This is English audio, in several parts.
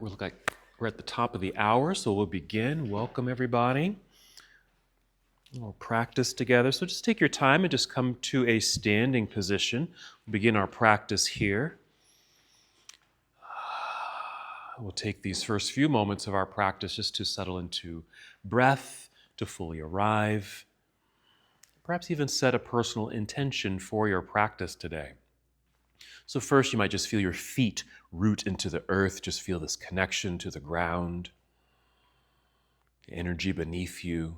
right, we're at the top of the hour, so we'll begin. Welcome, everybody. We'll practice together. So just take your time and just come to a standing position. We'll begin our practice here. We'll take these first few moments of our practice just to settle into breath, to fully arrive. Perhaps even set a personal intention for your practice today. So first, you might just feel your feet root into the earth. Just feel this connection to the ground, the energy beneath you.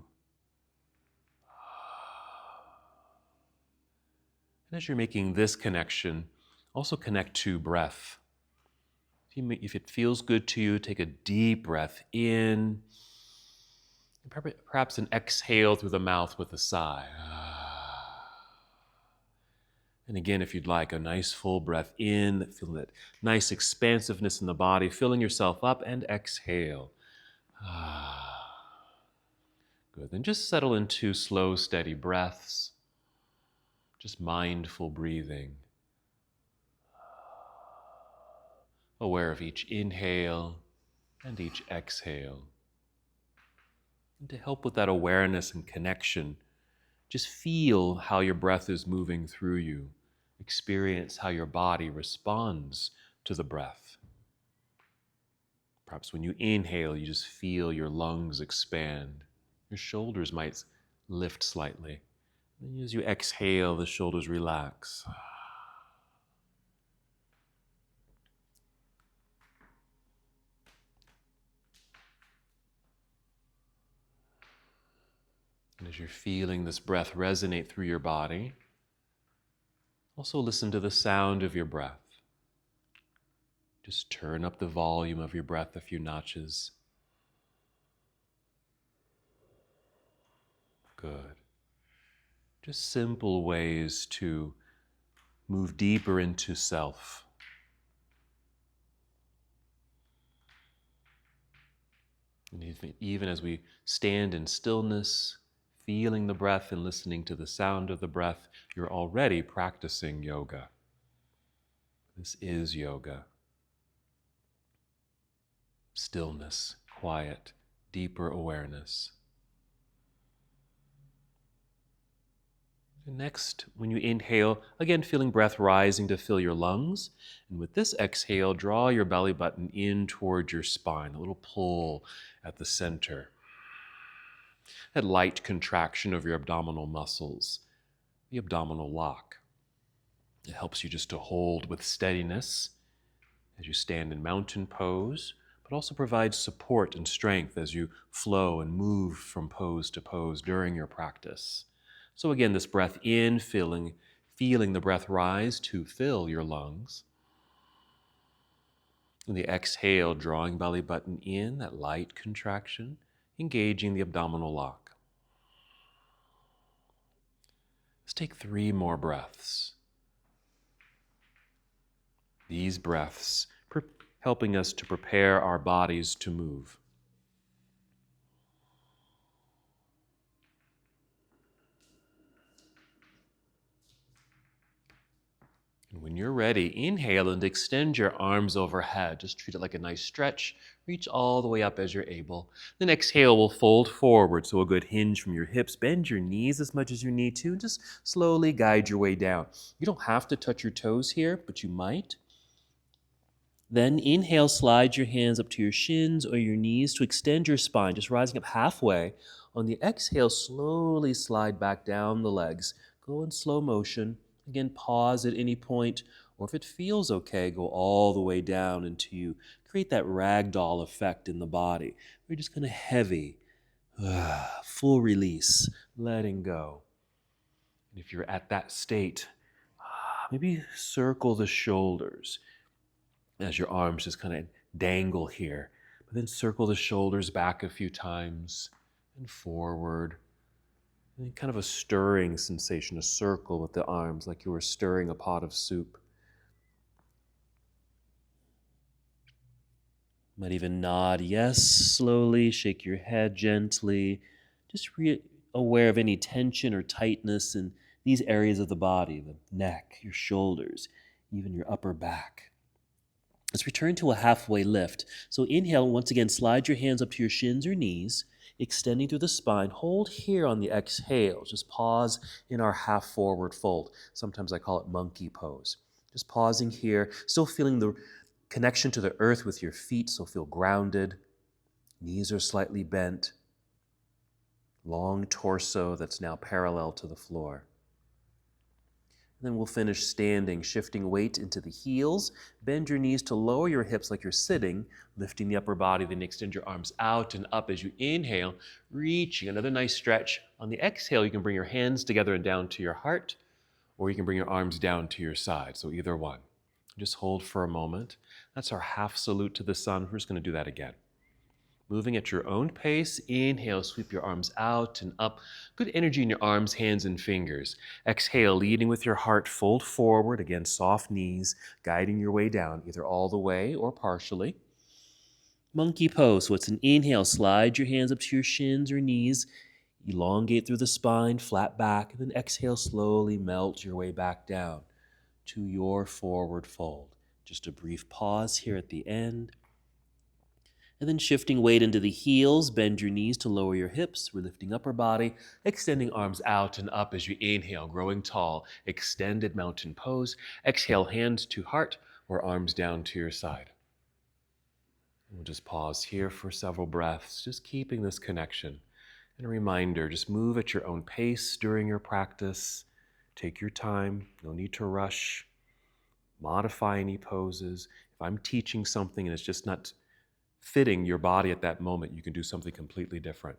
And as you're making this connection, also connect to breath. If it feels good to you, take a deep breath in, and perhaps an exhale through the mouth with a sigh. And again, if you'd like, a nice full breath in, feel that nice expansiveness in the body, filling yourself up, and exhale. Good. Then just settle into slow, steady breaths. Just mindful breathing. Aware of each inhale and each exhale. And to help with that awareness and connection, just feel how your breath is moving through you. Experience how your body responds to the breath. Perhaps when you inhale, you just feel your lungs expand. Your shoulders might lift slightly. And as you exhale, the shoulders relax. And as you're feeling this breath resonate through your body, also listen to the sound of your breath. Just turn up the volume of your breath a few notches. Good. Just simple ways to move deeper into self. And even as we stand in stillness, feeling the breath and listening to the sound of the breath, you're already practicing yoga. This is yoga. Stillness, quiet, deeper awareness. And next, when you inhale, again feeling breath rising to fill your lungs. And with this exhale, draw your belly button in towards your spine, a little pull at the center. That light contraction of your abdominal muscles, the abdominal lock. It helps you just to hold with steadiness as you stand in mountain pose, but also provides support and strength as you flow and move from pose to pose during your practice. So again, this breath in, feeling the breath rise to fill your lungs. And the exhale, drawing belly button in, that light contraction, engaging the abdominal lock. Let's take 3 more breaths. These breaths helping us to prepare our bodies to move. And when you're ready, inhale and extend your arms overhead. Just treat it like a nice stretch. Reach all the way up as you're able. Then exhale, we'll fold forward. So a good hinge from your hips. Bend your knees as much as you need to. Just slowly guide your way down. You don't have to touch your toes here, but you might. Then inhale, slide your hands up to your shins or your knees to extend your spine, just rising up halfway. On the exhale, slowly slide back down the legs. Go in slow motion. Again, pause at any point, or if it feels okay, go all the way down until you create that ragdoll effect in the body. We're just kind of heavy, full release, letting go. And if you're at that state, maybe circle the shoulders as your arms just kind of dangle here. But then circle the shoulders back a few times and forward. And kind of a stirring sensation, a circle with the arms, like you were stirring a pot of soup. Might even nod yes slowly, shake your head gently. Just aware of any tension or tightness in these areas of the body, the neck, your shoulders, even your upper back. Let's return to a halfway lift. So inhale, once again, slide your hands up to your shins or knees, extending through the spine. Hold here on the exhale. Just pause in our half forward fold. Sometimes I call it monkey pose. Just pausing here, still feeling the connection to the earth with your feet, so feel grounded. Knees are slightly bent. Long torso that's now parallel to the floor. And then we'll finish standing, shifting weight into the heels. Bend your knees to lower your hips like you're sitting, lifting the upper body, then extend your arms out and up as you inhale, reaching. Another nice stretch. On the exhale, you can bring your hands together and down to your heart, or you can bring your arms down to your side, so either one. Just hold for a moment. That's our half salute to the sun. We're just going to do that again. Moving at your own pace. Inhale, sweep your arms out and up. Good energy in your arms, hands, and fingers. Exhale, leading with your heart, fold forward. Again, soft knees, guiding your way down, either all the way or partially. Monkey pose. So it's an inhale, slide your hands up to your shins or knees. Elongate through the spine, flat back. And then exhale, slowly melt your way back down to your forward fold. Just a brief pause here at the end. And then shifting weight into the heels, bend your knees to lower your hips. We're lifting upper body, extending arms out and up as you inhale, growing tall, extended mountain pose. Exhale, hands to heart or arms down to your side. We'll just pause here for several breaths, just keeping this connection. And a reminder, just move at your own pace during your practice. Take your time, no need to rush. Modify any poses. If I'm teaching something and it's just not fitting your body at that moment, you can do something completely different.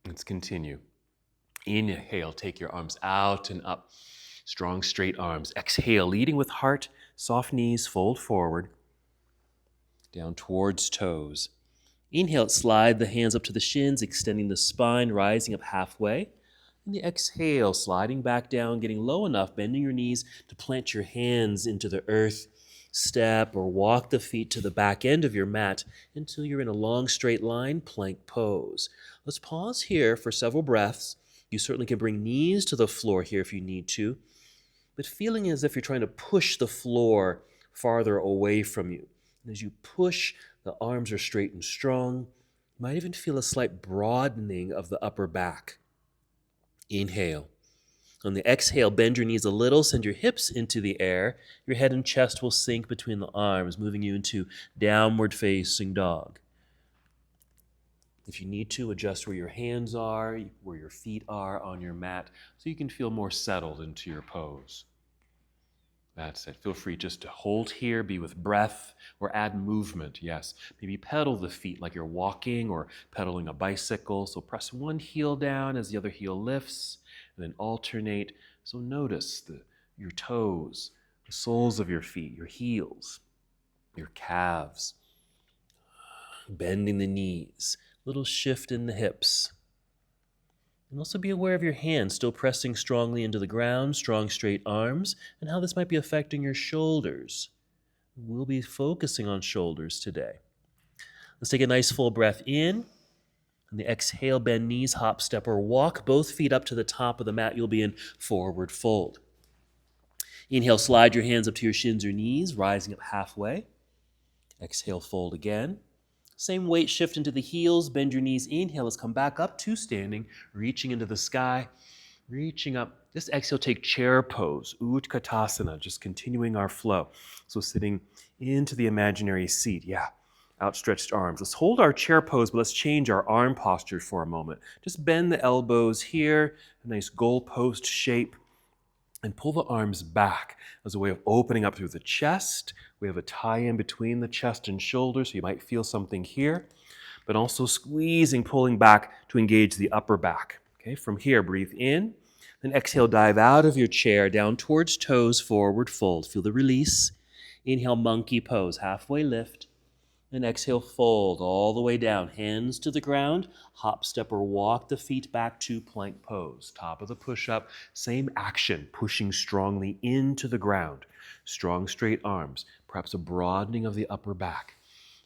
Let's continue. Inhale, take your arms out and up. Strong, straight arms. Exhale, leading with heart, soft knees, fold forward, down towards toes. Inhale, slide the hands up to the shins, extending the spine, rising up halfway. And the exhale, sliding back down, getting low enough, bending your knees to plant your hands into the earth. Step or walk the feet to the back end of your mat until you're in a long straight line, plank pose. Let's pause here for several breaths. You certainly can bring knees to the floor here if you need to, but feeling as if you're trying to push the floor farther away from you. And as you push, the arms are straight and strong. You might even feel a slight broadening of the upper back. Inhale. On the exhale, bend your knees a little, send your hips into the air. Your head and chest will sink between the arms, moving you into downward facing dog. If you need to, adjust where your hands are, where your feet are on your mat, so you can feel more settled into your pose. That's it. Feel free just to hold here, be with breath, or add movement. Yes, maybe pedal the feet like you're walking or pedaling a bicycle. So press one heel down as the other heel lifts, and then alternate. So notice your toes, the soles of your feet, your heels, your calves, bending the knees, little shift in the hips. And also be aware of your hands still pressing strongly into the ground, strong straight arms, and how this might be affecting your shoulders. We'll be focusing on shoulders today. Let's take a nice full breath in. On the exhale, bend knees, hop, step, or walk both feet up to the top of the mat. You'll be in forward fold. Inhale, slide your hands up to your shins or knees, rising up halfway. Exhale, fold again. Same weight shift into the heels, bend your knees. Inhale, let's come back up to standing, reaching into the sky, reaching up. Just exhale, take chair pose, Utkatasana, just continuing our flow. So sitting into the imaginary seat, outstretched arms. Let's hold our chair pose, but let's change our arm posture for a moment. Just bend the elbows here, a nice goalpost shape, and pull the arms back as a way of opening up through the chest. We have a tie-in between the chest and shoulders, so you might feel something here, but also squeezing, pulling back to engage the upper back. Okay, from here, breathe in, then exhale, dive out of your chair, down towards toes, forward fold. Feel the release. Inhale, monkey pose, halfway lift. And exhale, fold all the way down, hands to the ground, hop, step, or walk the feet back to plank pose. Top of the push-up, same action, pushing strongly into the ground. Strong, straight arms, perhaps a broadening of the upper back.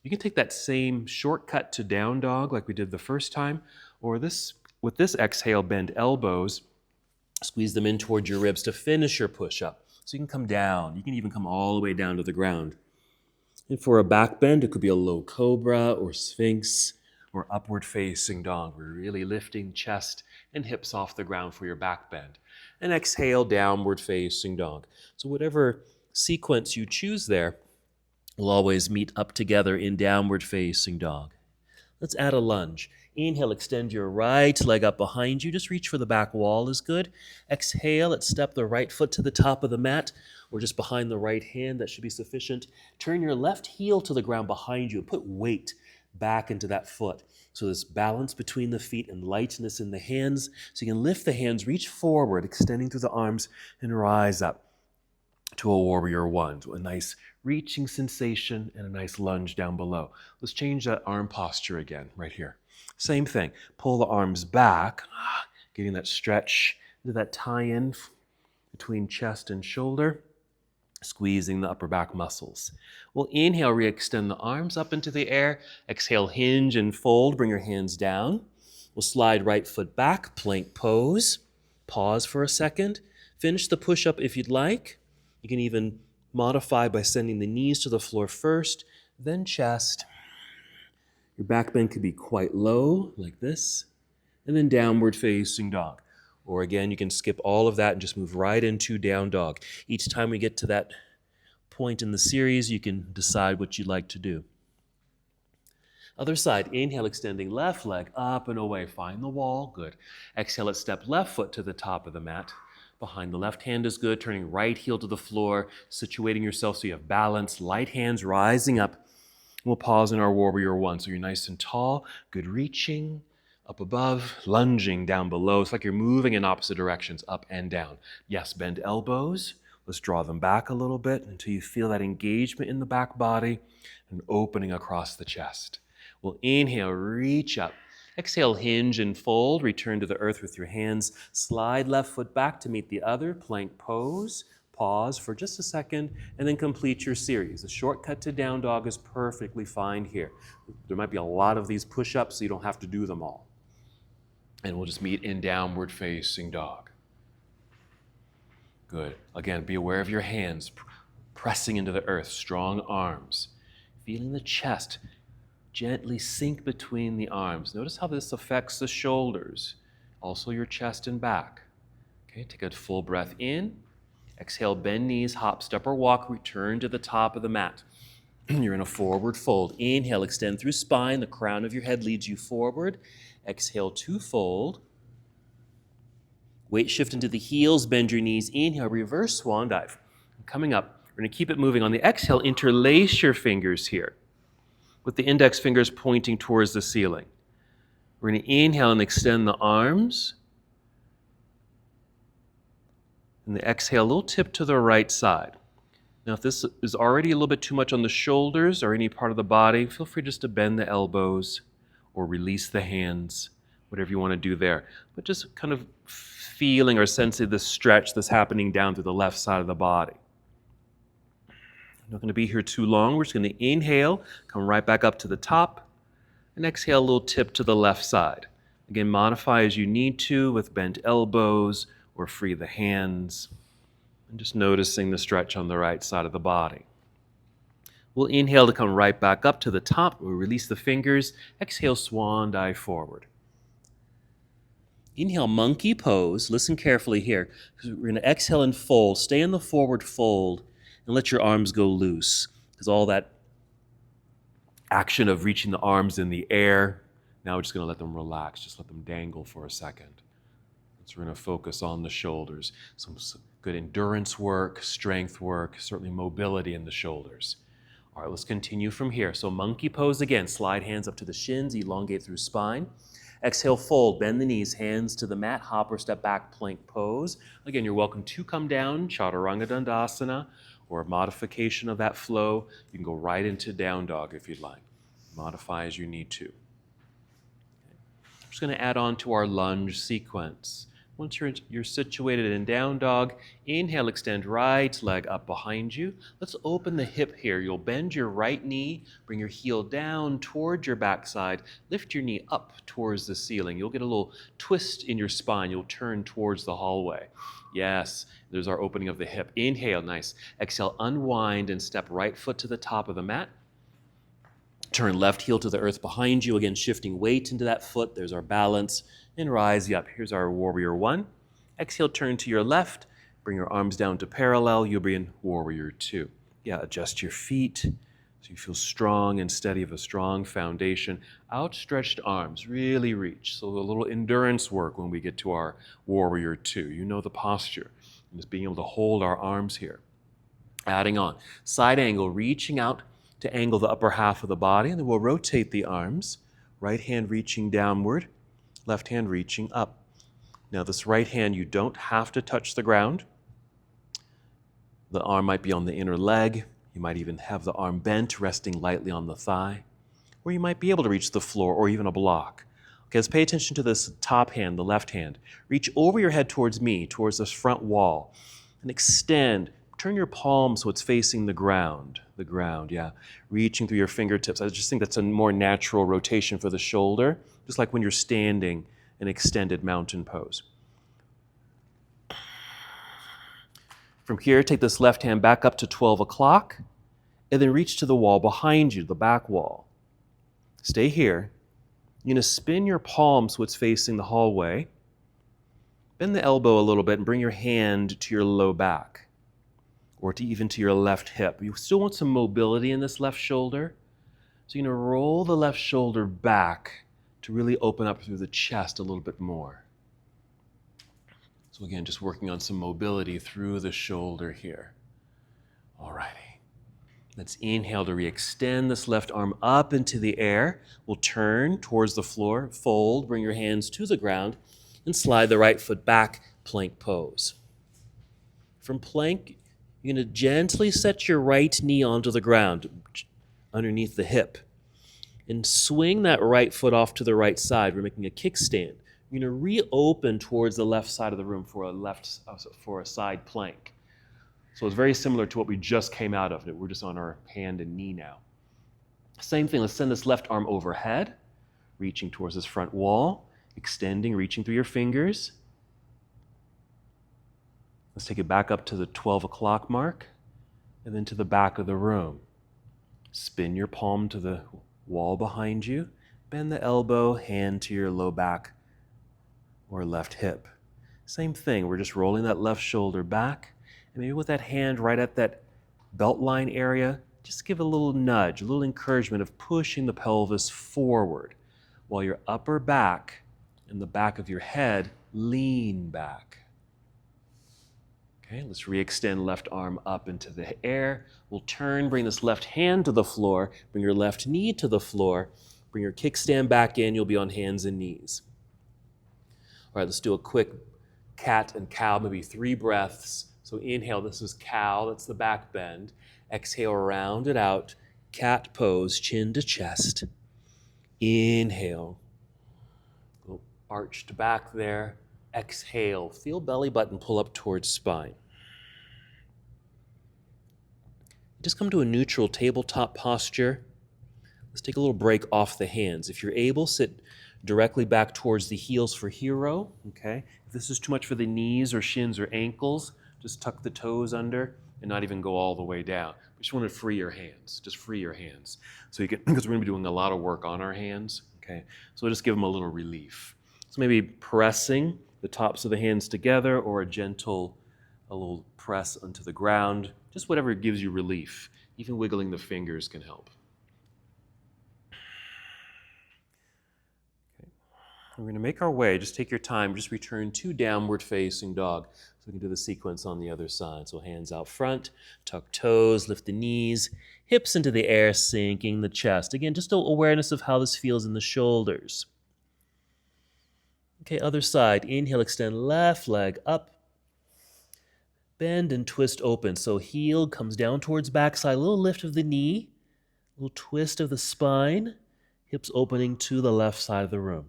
You can take that same shortcut to down dog like we did the first time, or with this exhale, bend elbows, squeeze them in towards your ribs to finish your push-up. So you can come down. You can even come all the way down to the ground. And for a back bend, it could be a low cobra or sphinx or upward facing dog. We're really lifting chest and hips off the ground for your back bend. And exhale, downward facing dog. So whatever sequence you choose there, we'll always meet up together in downward facing dog. Let's add a lunge. Inhale, extend your right leg up behind you. Just reach for the back wall is good. Exhale, let's step the right foot to the top of the mat or just behind the right hand. That should be sufficient. Turn your left heel to the ground behind you and put weight back into that foot. So this balance between the feet and lightness in the hands. So you can lift the hands, reach forward, extending through the arms, and rise up to a warrior one. So a nice reaching sensation and a nice lunge down below. Let's change that arm posture again, right here. Same thing. Pull the arms back, getting that stretch into that tie-in between chest and shoulder, squeezing the upper back muscles. We'll inhale, re-extend the arms up into the air. Exhale, hinge and fold. Bring your hands down. We'll slide right foot back, plank pose. Pause for a second. Finish the push-up if you'd like. You can even modify by sending the knees to the floor first, then chest. Your back bend could be quite low, like this, and then downward facing dog. Or again, you can skip all of that and just move right into down dog. Each time we get to that point in the series, you can decide what you'd like to do. Other side, inhale, extending left leg up and away. Find the wall, good. Exhale, let's step left foot to the top of the mat. Behind the left hand is good, turning right heel to the floor, situating yourself so you have balance, light hands rising up. We'll pause in our warrior one. So you're nice and tall, good reaching, up above, lunging down below. It's like you're moving in opposite directions, up and down. Yes, bend elbows. Let's draw them back a little bit until you feel that engagement in the back body and opening across the chest. We'll inhale, reach up. Exhale, hinge and fold. Return to the earth with your hands. Slide left foot back to meet the other. Plank pose. Pause for just a second and then complete your series. A shortcut to down dog is perfectly fine here. There might be a lot of these push-ups, so you don't have to do them all. And we'll just meet in downward facing dog. Good. Again, be aware of your hands pressing into the earth. Strong arms. Feeling the chest gently sink between the arms. Notice how this affects the shoulders, also your chest and back. Okay, take a full breath in. Exhale, bend knees, hop, step, or walk. Return to the top of the mat. You're in a forward fold. Inhale, extend through spine. The crown of your head leads you forward. Exhale to fold. Weight shift into the heels, bend your knees. Inhale, reverse swan dive. Coming up, we're going to keep it moving. On the exhale, interlace your fingers here, with the index fingers pointing towards the ceiling. We're going to inhale and extend the arms. And the exhale, a little tip to the right side. Now, if this is already a little bit too much on the shoulders or any part of the body, feel free just to bend the elbows or release the hands, whatever you want to do there. But just kind of feeling or sensing the stretch that's happening down through the left side of the body. I'm not going to be here too long. We're just going to inhale, come right back up to the top, and exhale, a little tip to the left side. Again, modify as you need to with bent elbows or free the hands, and just noticing the stretch on the right side of the body. We'll inhale to come right back up to the top. We'll release the fingers. Exhale, swan dive forward. Inhale, monkey pose. Listen carefully here. We're going to exhale and fold. Stay in the forward fold and let your arms go loose, because all that action of reaching the arms in the air, now we're just going to let them relax. Just let them dangle for a second. So we're going to focus on the shoulders. Some good endurance work, strength work, certainly mobility in the shoulders. All right, let's continue from here. So monkey pose again. Slide hands up to the shins, elongate through spine. Exhale, fold, bend the knees, hands to the mat, hop or step back, plank pose. Again, you're welcome to come down, Chaturanga Dandasana, or a modification of that flow. You can go right into down dog if you'd like. Modify as you need to. I'm just going to add on to our lunge sequence. Once you're situated in down dog, inhale, extend right leg up behind you. Let's open the hip here. You'll bend your right knee, bring your heel down towards your backside, lift your knee up towards the ceiling. You'll get a little twist in your spine. You'll turn towards the hallway. Yes, there's our opening of the hip. Inhale, nice. Exhale, unwind and step right foot to the top of the mat. Turn left heel to the earth behind you. Again, shifting weight into that foot. There's our balance. And rise up. Here's our warrior one. Exhale, turn to your left. Bring your arms down to parallel. You'll be in warrior two. Yeah, adjust your feet so you feel strong and steady, of a strong foundation. Outstretched arms, really reach. So a little endurance work when we get to our warrior two. You know the posture. And just being able to hold our arms here. Adding on. Side angle, reaching out to angle the upper half of the body, and then we'll rotate the arms. Right hand reaching downward, left hand reaching up. Now this right hand, you don't have to touch the ground. The arm might be on the inner leg. You might even have the arm bent, resting lightly on the thigh. Or you might be able to reach the floor or even a block. Okay, let's pay attention to this top hand, the left hand. Reach over your head towards me, towards this front wall, and extend. Turn your palm so it's facing the ground. The ground, yeah. Reaching through your fingertips. I just think that's a more natural rotation for the shoulder, just like when you're standing in extended mountain pose. From here, take this left hand back up to 12 o'clock, and then reach to the wall behind you, the back wall. Stay here. You're going to spin your palm so it's facing the hallway. Bend the elbow a little bit and bring your hand to your low back, or even to your left hip. You still want some mobility in this left shoulder. So you're going to roll the left shoulder back to really open up through the chest a little bit more. So again, just working on some mobility through the shoulder here. All righty. Let's inhale to re-extend this left arm up into the air. We'll turn towards the floor, fold, bring your hands to the ground, and slide the right foot back, plank pose. From plank, you're going to gently set your right knee onto the ground, underneath the hip, and swing that right foot off to the right side. We're making a kickstand. You're going to reopen towards the left side of the room for a side plank. So it's very similar to what we just came out of. We're just on our hand and knee now. Same thing. Let's send this left arm overhead, reaching towards this front wall, extending, reaching through your fingers. Let's take it back up to the 12 o'clock mark, and then to the back of the room. Spin your palm to the wall behind you. Bend the elbow, hand to your low back or left hip. Same thing, we're just rolling that left shoulder back, and maybe with that hand right at that belt line area, just give a little nudge, a little encouragement of pushing the pelvis forward while your upper back and the back of your head lean back. Okay, let's re-extend left arm up into the air. We'll turn, bring this left hand to the floor, bring your left knee to the floor, bring your kickstand back in, you'll be on hands and knees. All right, let's do a quick cat and cow, maybe 3 breaths. So inhale, this is cow, that's the back bend. Exhale, round it out, cat pose, chin to chest. Inhale, go arched back there. Exhale, feel belly button pull up towards spine. Just come to a neutral tabletop posture. Let's take a little break off the hands. If you're able, sit directly back towards the heels for hero. Okay. If this is too much for the knees or shins or ankles, just tuck the toes under and not even go all the way down. We just want to free your hands. Just free your hands. So you can, because we're going to be doing a lot of work on our hands. Okay. So just give them a little relief. So maybe pressing the tops of the hands together, or a little press onto the ground, just whatever gives you relief. Even wiggling the fingers can help. Okay. We're going to make our way. Just take your time. Just return to downward facing dog. So we can do the sequence on the other side. So hands out front, tuck toes, lift the knees, hips into the air, sinking the chest. Again, just awareness of how this feels in the shoulders. Okay, other side. Inhale, extend left leg up. Bend and twist open. So heel comes down towards backside. A little lift of the knee. A little twist of the spine. Hips opening to the left side of the room.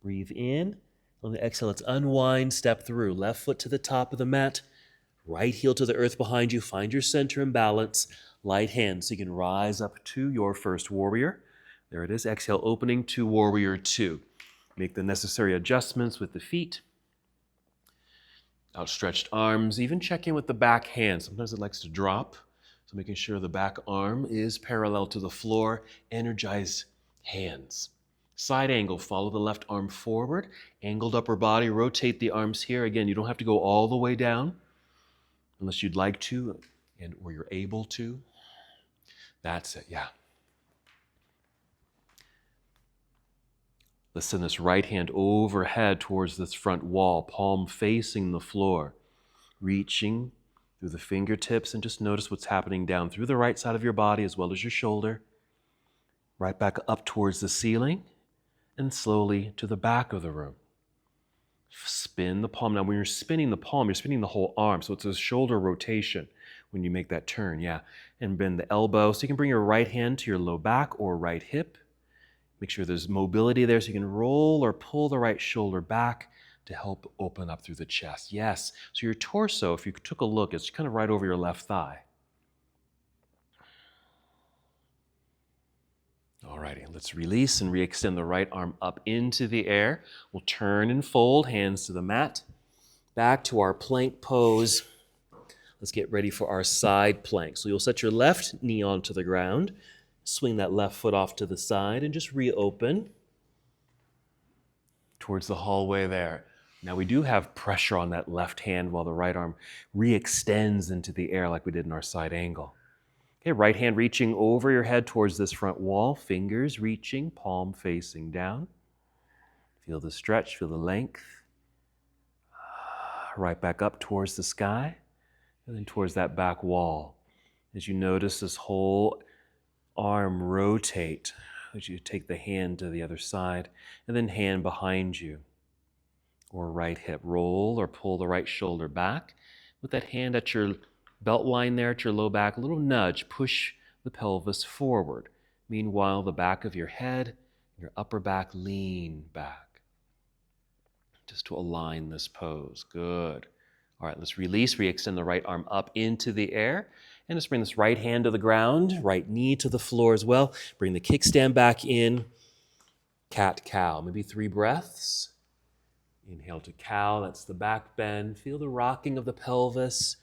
Breathe in. On the exhale, let's unwind, step through. Left foot to the top of the mat, right heel to the earth behind you. Find your center and balance. Light hand, so you can rise up to your first warrior. There it is. Exhale, opening to warrior two. Make the necessary adjustments with the feet. Outstretched arms. Even check in with the back hand. Sometimes it likes to drop. So making sure the back arm is parallel to the floor. Energize hands. Side angle, follow the left arm forward. Angled upper body, rotate the arms here. Again, you don't have to go all the way down unless you'd like to or you're able to. That's it, yeah. Let's send this right hand overhead towards this front wall, palm facing the floor, reaching through the fingertips, and just notice what's happening down through the right side of your body as well as your shoulder. Right back up towards the ceiling, and slowly to the back of the room. Spin the palm. Now, when you're spinning the palm, you're spinning the whole arm, so it's a shoulder rotation when you make that turn, yeah. And bend the elbow, so you can bring your right hand to your low back or right hip. Make sure there's mobility there so you can roll or pull the right shoulder back to help open up through the chest. Yes, so your torso, if you took a look, it's kind of right over your left thigh. All righty, let's release and re-extend the right arm up into the air. We'll turn and fold, hands to the mat. Back to our plank pose. Let's get ready for our side plank. So you'll set your left knee onto the ground. Swing that left foot off to the side and just reopen towards the hallway there. Now we do have pressure on that left hand while the right arm re-extends into the air like we did in our side angle. Okay, right hand reaching over your head towards this front wall, fingers reaching, palm facing down. Feel the stretch, feel the length. Right back up towards the sky and then towards that back wall. As you notice this whole arm rotate as you take the hand to the other side, and then hand behind you or right hip. Roll or pull the right shoulder back with that hand at your belt line there at your low back. A little nudge, push the pelvis forward. Meanwhile, the back of your head, your upper back lean back just to align this pose. Good. All right, let's release, re-extend the right arm up into the air. And just bring this right hand to the ground, right knee to the floor as well. Bring the kickstand back in. Cat-cow, maybe 3 breaths. Inhale to cow, that's the back bend. Feel the rocking of the pelvis.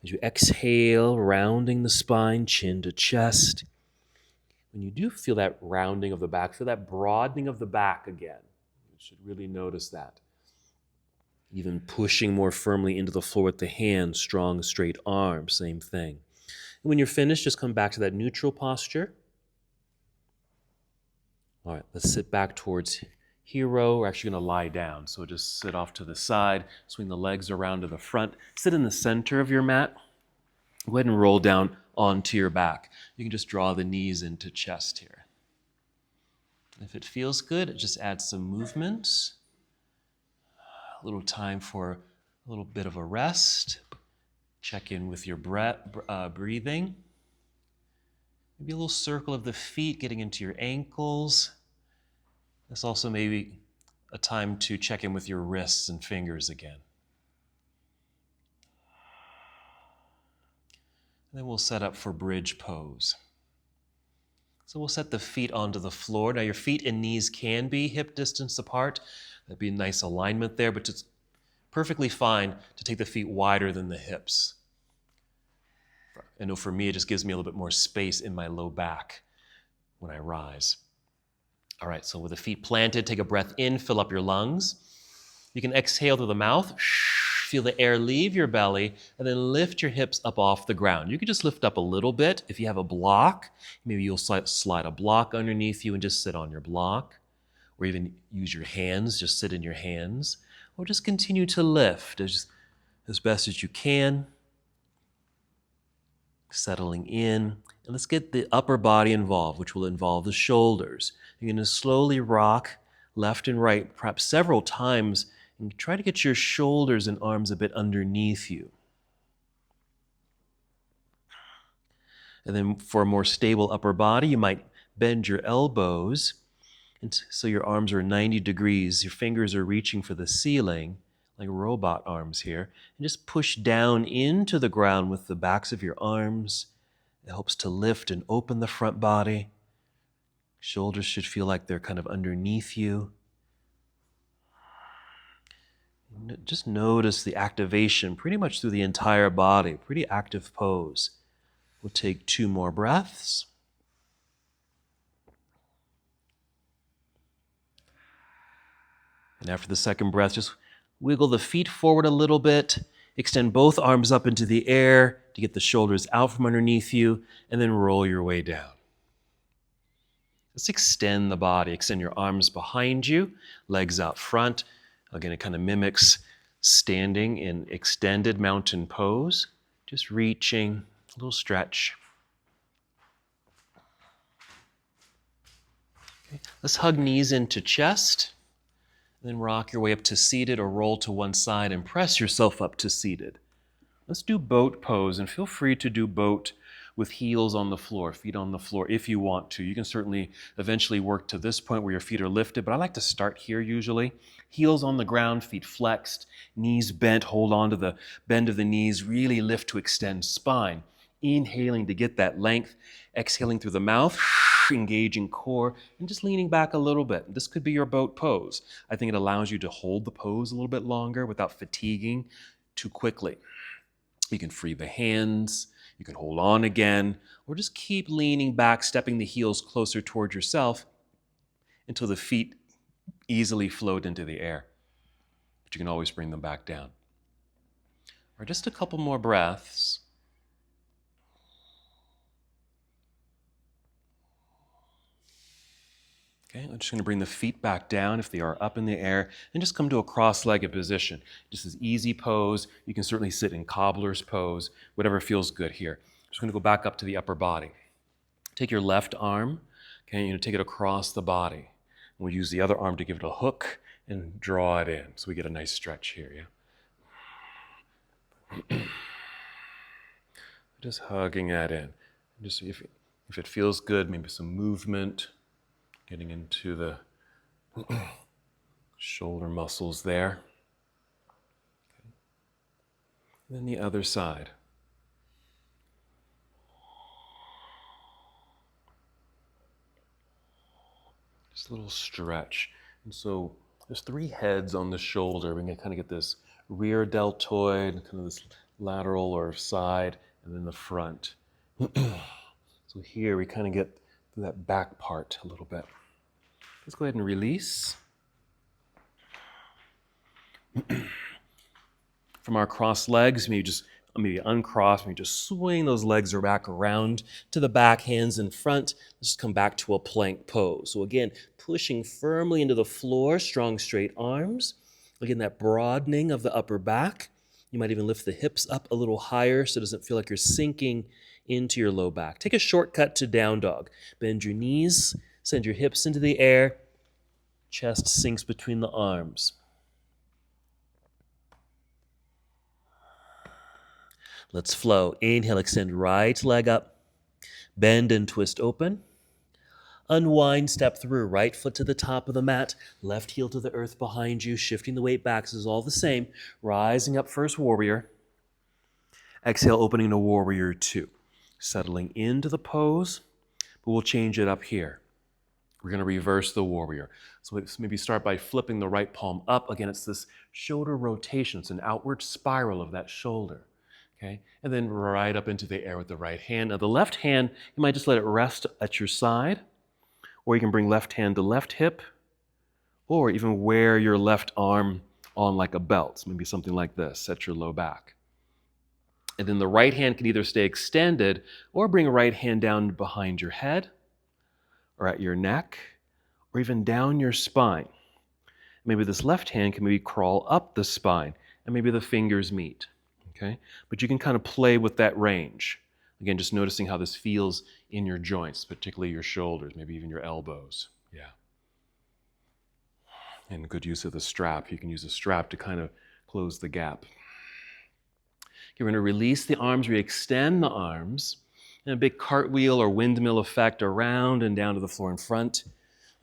As you exhale, rounding the spine, chin to chest. When you do feel that rounding of the back, feel that broadening of the back again. You should really notice that. Even pushing more firmly into the floor with the hands, strong, straight arms, same thing. And when you're finished, just come back to that neutral posture. All right, let's sit back towards hero. We're actually going to lie down. So just sit off to the side, swing the legs around to the front, sit in the center of your mat. Go ahead and roll down onto your back. You can just draw the knees into chest here. If it feels good, just add some movement. A little time for a little bit of a rest. Check in with your breathing. Maybe a little circle of the feet getting into your ankles. This also may be a time to check in with your wrists and fingers again. And then we'll set up for bridge pose. So we'll set the feet onto the floor. Now your feet and knees can be hip distance apart. That'd be a nice alignment there, but it's perfectly fine to take the feet wider than the hips. I know for me, it just gives me a little bit more space in my low back when I rise. All right, so with the feet planted, take a breath in, fill up your lungs. You can exhale through the mouth, feel the air leave your belly, and then lift your hips up off the ground. You can just lift up a little bit. If you have a block, maybe you'll slide a block underneath you and just sit on your block, or even use your hands, just sit in your hands, or just continue to lift as best as you can. Settling in, and let's get the upper body involved, which will involve the shoulders. You're going to slowly rock left and right, perhaps several times, and try to get your shoulders and arms a bit underneath you. And then for a more stable upper body, you might bend your elbows And so your arms are 90 degrees. Your fingers are reaching for the ceiling, like robot arms here. And just push down into the ground with the backs of your arms. It helps to lift and open the front body. Shoulders should feel like they're kind of underneath you. Just notice the activation pretty much through the entire body. Pretty active pose. We'll take 2 more breaths. And after the second breath, just wiggle the feet forward a little bit. Extend both arms up into the air to get the shoulders out from underneath you, and then roll your way down. Let's extend the body. Extend your arms behind you, legs out front. Again, it kind of mimics standing in extended mountain pose. Just reaching, a little stretch. Okay. Let's hug knees into chest. Then rock your way up to seated or roll to one side and press yourself up to seated. Let's do boat pose, and feel free to do boat with heels on the floor, feet on the floor if you want to. You can certainly eventually work to this point where your feet are lifted, but I like to start here usually. Heels on the ground, feet flexed, knees bent, hold on to the bend of the knees, really lift to extend spine. Inhaling to get that length, exhaling through the mouth, engaging core, and just leaning back a little bit. This could be your boat pose. I think it allows you to hold the pose a little bit longer without fatiguing too quickly. You can free the hands, you can hold on again, or just keep leaning back, stepping the heels closer toward yourself until the feet easily float into the air. But you can always bring them back down. Or just a couple more breaths. Okay, I'm just going to bring the feet back down if they are up in the air and just come to a cross-legged position. Just as easy pose. You can certainly sit in cobbler's pose, whatever feels good here. Just going to go back up to the upper body. Take your left arm, okay, take it across the body. We'll use the other arm to give it a hook and draw it in. So we get a nice stretch here, yeah? Just hugging that in. Just if it feels good, maybe some movement. Getting into the shoulder muscles there. Okay. Then the other side. Just a little stretch. And so there's 3 heads on the shoulder. We can kind of get this rear deltoid, kind of this lateral or side, and then the front. So here we kind of get that back part a little bit. Let's go ahead and release. From our crossed legs, maybe uncross, maybe just swing those legs back around to the back, hands in front. Let's just come back to a plank pose. So again, pushing firmly into the floor, strong straight arms. Again, that broadening of the upper back. You might even lift the hips up a little higher so it doesn't feel like you're sinking into your low back. Take a shortcut to down dog. Bend your knees, send your hips into the air. Chest sinks between the arms. Let's flow. Inhale, extend right leg up. Bend and twist open. Unwind, step through. Right foot to the top of the mat. Left heel to the earth behind you. Shifting the weight back. This is all the same. Rising up, first warrior. Exhale, opening to warrior 2. Settling into the pose, but we'll change it up here. We're going to reverse the warrior. So let's maybe start by flipping the right palm up. Again, it's this shoulder rotation. It's an outward spiral of that shoulder. Okay? And then right up into the air with the right hand. Now the left hand, you might just let it rest at your side, or you can bring left hand to left hip, or even wear your left arm on like a belt, maybe something like this at your low back. And then the right hand can either stay extended or bring a right hand down behind your head or at your neck or even down your spine. Maybe this left hand can maybe crawl up the spine and maybe the fingers meet. Okay? But you can kind of play with that range. Again, just noticing how this feels in your joints, particularly your shoulders, maybe even your elbows. Yeah. And good use of the strap. You can use a strap to kind of close the gap. You're going to release the arms, re-extend the arms, and a big cartwheel or windmill effect around and down to the floor in front.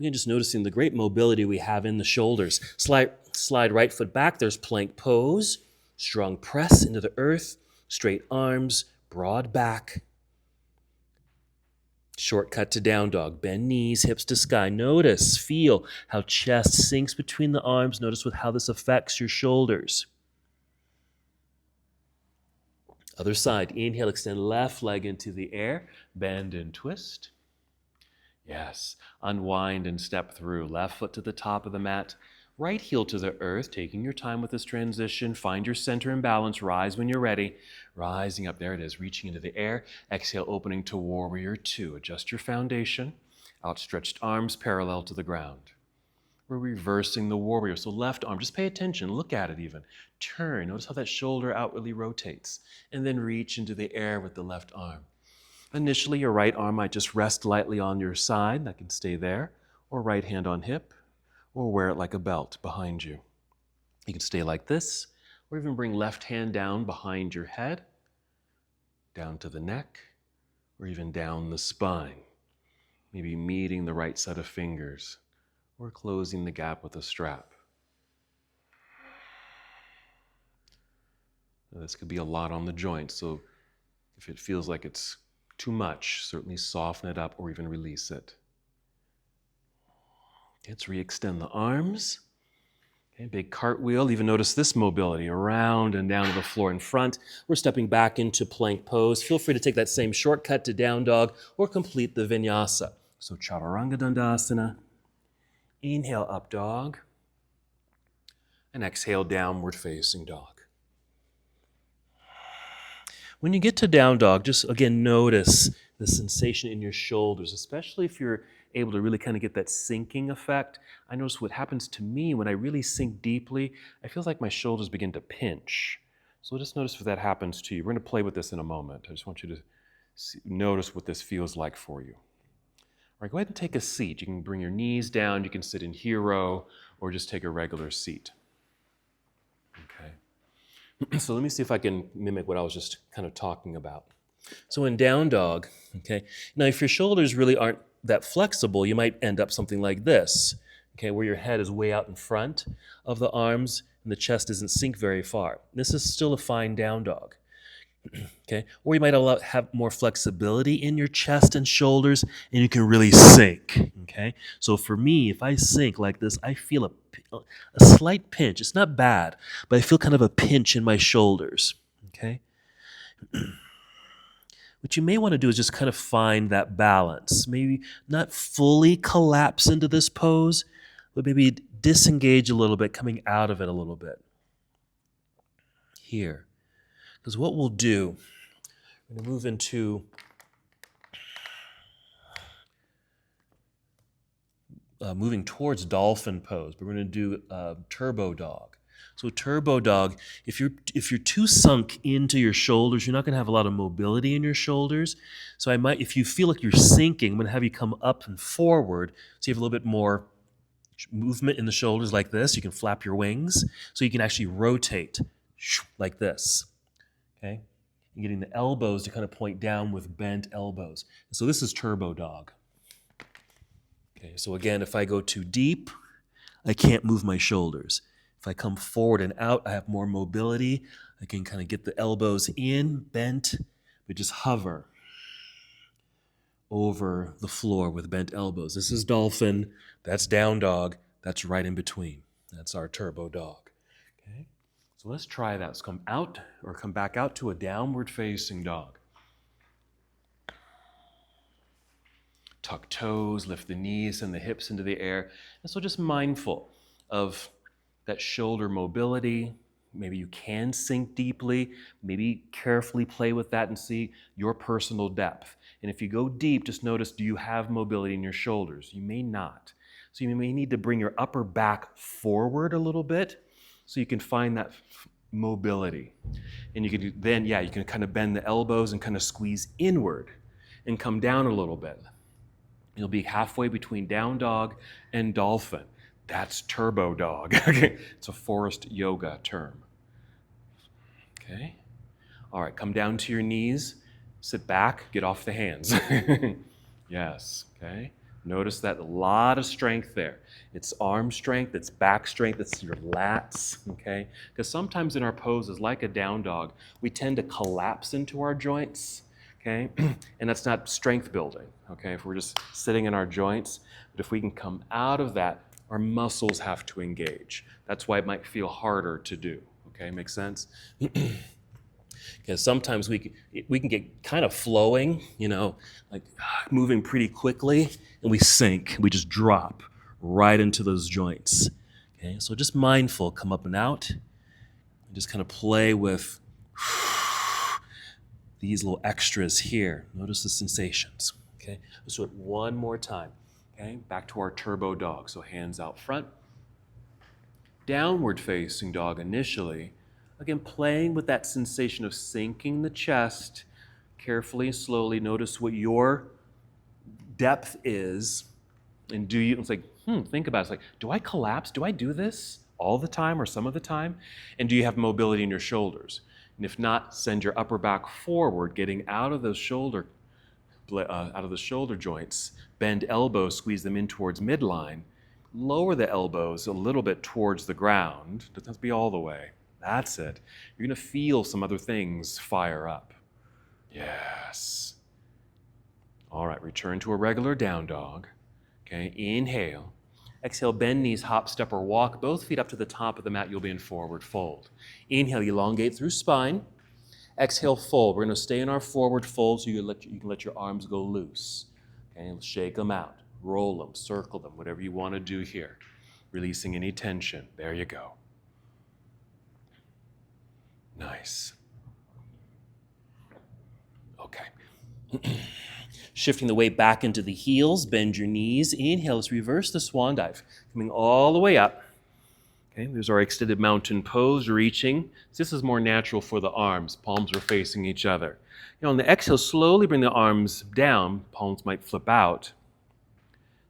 Again, just noticing the great mobility we have in the shoulders. Slide right foot back. There's plank pose. Strong press into the earth. Straight arms, broad back. Shortcut to down dog. Bend knees, hips to sky. Notice, feel how chest sinks between the arms. Notice how this affects your shoulders. Other side. Inhale, extend left leg into the air. Bend and twist. Yes. Unwind and step through. Left foot to the top of the mat. Right heel to the earth. Taking your time with this transition. Find your center and balance. Rise when you're ready. Rising up. There it is. Reaching into the air. Exhale, opening to warrior two. Adjust your foundation. Outstretched arms parallel to the ground. We're reversing the warrior. So left arm, just pay attention. Look at it even. Turn. Notice how that shoulder outwardly rotates. And then reach into the air with the left arm. Initially, your right arm might just rest lightly on your side. That can stay there. Or right hand on hip. Or wear it like a belt behind you. You can stay like this. Or even bring left hand down behind your head. Down to the neck. Or even down the spine. Maybe meeting the right set of fingers. Or closing the gap with a strap. Now, this could be a lot on the joints, so if it feels like it's too much, certainly soften it up or even release it. Let's re-extend the arms. Okay, big cartwheel. Even notice this mobility around and down to the floor in front. We're stepping back into plank pose. Feel free to take that same shortcut to down dog or complete the vinyasa. So chaturanga dandasana. Inhale, up dog. And exhale, downward facing dog. When you get to down dog, just again notice the sensation in your shoulders, especially if you're able to really kind of get that sinking effect. I notice what happens to me when I really sink deeply, I feel like my shoulders begin to pinch. So just notice if that happens to you. We're going to play with this in a moment. I just want you to notice what this feels like for you. All right, go ahead and take a seat. You can bring your knees down. You can sit in hero or just take a regular seat. Okay. So let me see if I can mimic what I was just kind of talking about. So in down dog, okay, now if your shoulders really aren't that flexible, you might end up something like this, okay, where your head is way out in front of the arms and the chest doesn't sink very far. This is still a fine down dog. Okay, or you might have more flexibility in your chest and shoulders, and you can really sink. Okay, so for me, if I sink like this, I feel a slight pinch. It's not bad, but I feel kind of a pinch in my shoulders. Okay, what you may want to do is just kind of find that balance. Maybe not fully collapse into this pose, but maybe disengage a little bit, coming out of it a little bit. Here. Because what we'll do, we're going to move into moving towards dolphin pose, but we're going to do turbo dog. So turbo dog, if you're too sunk into your shoulders, you're not going to have a lot of mobility in your shoulders. So if you feel like you're sinking, I'm going to have you come up and forward, so you have a little bit more movement in the shoulders like this. You can flap your wings, so you can actually rotate like this. Okay, and getting the elbows to kind of point down with bent elbows. And so this is turbo dog. Okay, so again, if I go too deep, I can't move my shoulders. If I come forward and out, I have more mobility. I can kind of get the elbows in, bent, but just hover over the floor with bent elbows. This is dolphin, that's down dog, that's right in between. That's our turbo dog. Okay. So let's try that. Let's come out or come back out to a downward facing dog. Tuck toes, lift the knees and the hips into the air. And so just mindful of that shoulder mobility. Maybe you can sink deeply. Maybe carefully play with that and see your personal depth. And if you go deep, just notice, do you have mobility in your shoulders? You may not. So you may need to bring your upper back forward a little bit, so you can find that mobility. And you can kind of bend the elbows and kind of squeeze inward and come down a little bit. You'll be halfway between down dog and dolphin. That's turbo dog. It's a forest yoga term. Okay. All right, come down to your knees. Sit back, get off the hands. Yes, okay. Notice that a lot of strength there. It's arm strength, it's back strength, it's your lats, okay? Because sometimes in our poses, like a down dog, we tend to collapse into our joints, okay? And that's not strength building, okay? If we're just sitting in our joints, but if we can come out of that, our muscles have to engage. That's why it might feel harder to do, okay? Make sense? Because sometimes we can get kind of flowing, like moving pretty quickly, and we sink. We just drop right into those joints. Okay, so just mindful, come up and out, and just kind of play with these little extras here. Notice the sensations. Okay, let's do it one more time. Okay, back to our turbo dog. So hands out front, downward facing dog initially. Again, playing with that sensation of sinking the chest, carefully and slowly. Notice what your depth is, and it's like, think about it. It's like, do I collapse? Do I do this all the time or some of the time? And do you have mobility in your shoulders? And if not, send your upper back forward, getting out of those shoulder joints. Bend elbows, squeeze them in towards midline. Lower the elbows a little bit towards the ground. Doesn't have to be all the way. That's it. You're going to feel some other things fire up. Yes. All right, return to a regular down dog. Okay, inhale. Exhale, bend knees, hop, step, or walk. Both feet up to the top of the mat. You'll be in forward fold. Inhale, elongate through spine. Exhale, fold. We're going to stay in our forward fold so you can let your arms go loose. Okay, shake them out. Roll them, circle them, whatever you want to do here. Releasing any tension. There you go. Nice. Okay. Shifting the weight back into the heels, bend your knees. Inhale, let's reverse the swan dive. Coming all the way up. Okay, there's our extended mountain pose, reaching. This is more natural for the arms. Palms are facing each other. On the exhale, slowly bring the arms down. Palms might flip out.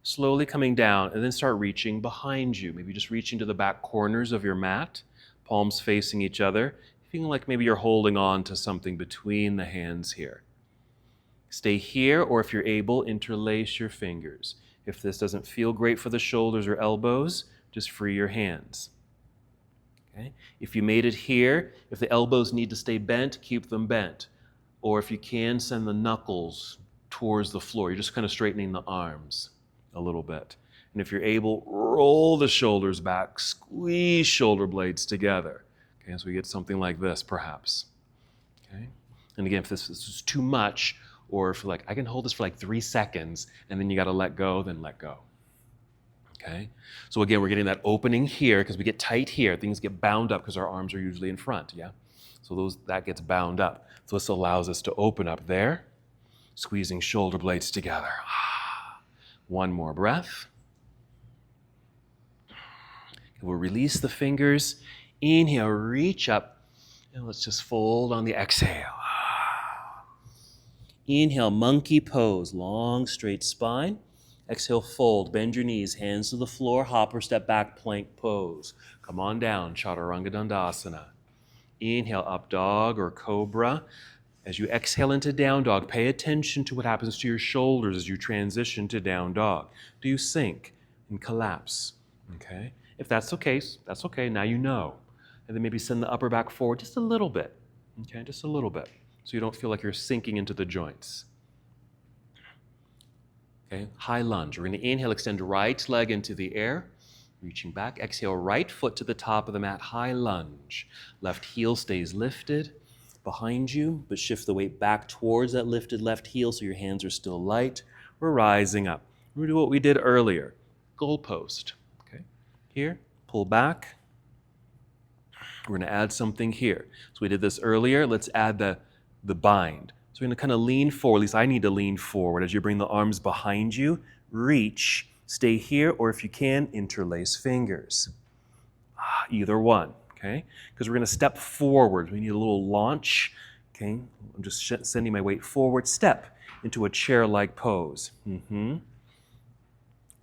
Slowly coming down, and then start reaching behind you. Maybe just reaching to the back corners of your mat. Palms facing each other. Feeling like maybe you're holding on to something between the hands here. Stay here, or if you're able, interlace your fingers. If this doesn't feel great for the shoulders or elbows, just free your hands. Okay? If you made it here, if the elbows need to stay bent, keep them bent. Or if you can, send the knuckles towards the floor. You're just kind of straightening the arms a little bit. And if you're able, roll the shoulders back, squeeze shoulder blades together. Okay, so we get something like this, perhaps. Okay, and again, if this is too much, or if like, I can hold this for like 3 seconds, and then you got to let go, then let go. Okay, so again, we're getting that opening here, because we get tight here. Things get bound up because our arms are usually in front, yeah? So that gets bound up. So this allows us to open up there, squeezing shoulder blades together. One more breath. We'll release the fingers. Inhale, reach up, and let's just fold on the exhale. Inhale, monkey pose, long, straight spine. Exhale, fold, bend your knees, hands to the floor, hop or step back, plank pose. Come on down, Chaturanga Dandasana. Inhale, up dog or cobra. As you exhale into down dog, pay attention to what happens to your shoulders as you transition to down dog. Do you sink and collapse? Okay. If that's the case, that's okay. Now you know. And then maybe send the upper back forward just a little bit. Okay, just a little bit. So you don't feel like you're sinking into the joints. Okay, high lunge. We're going to inhale, extend right leg into the air. Reaching back. Exhale, right foot to the top of the mat. High lunge. Left heel stays lifted behind you, but shift the weight back towards that lifted left heel so your hands are still light. We're rising up. We're going to do what we did earlier. Goalpost. Okay, here, pull back. We're going to add something here. So we did this earlier. Let's add the bind. So we're going to kind of lean forward. At least I need to lean forward. As you bring the arms behind you, reach. Stay here, or if you can, interlace fingers. Either one, okay? Because we're going to step forward. We need a little launch, okay? I'm just sending my weight forward. Step into a chair-like pose. We're going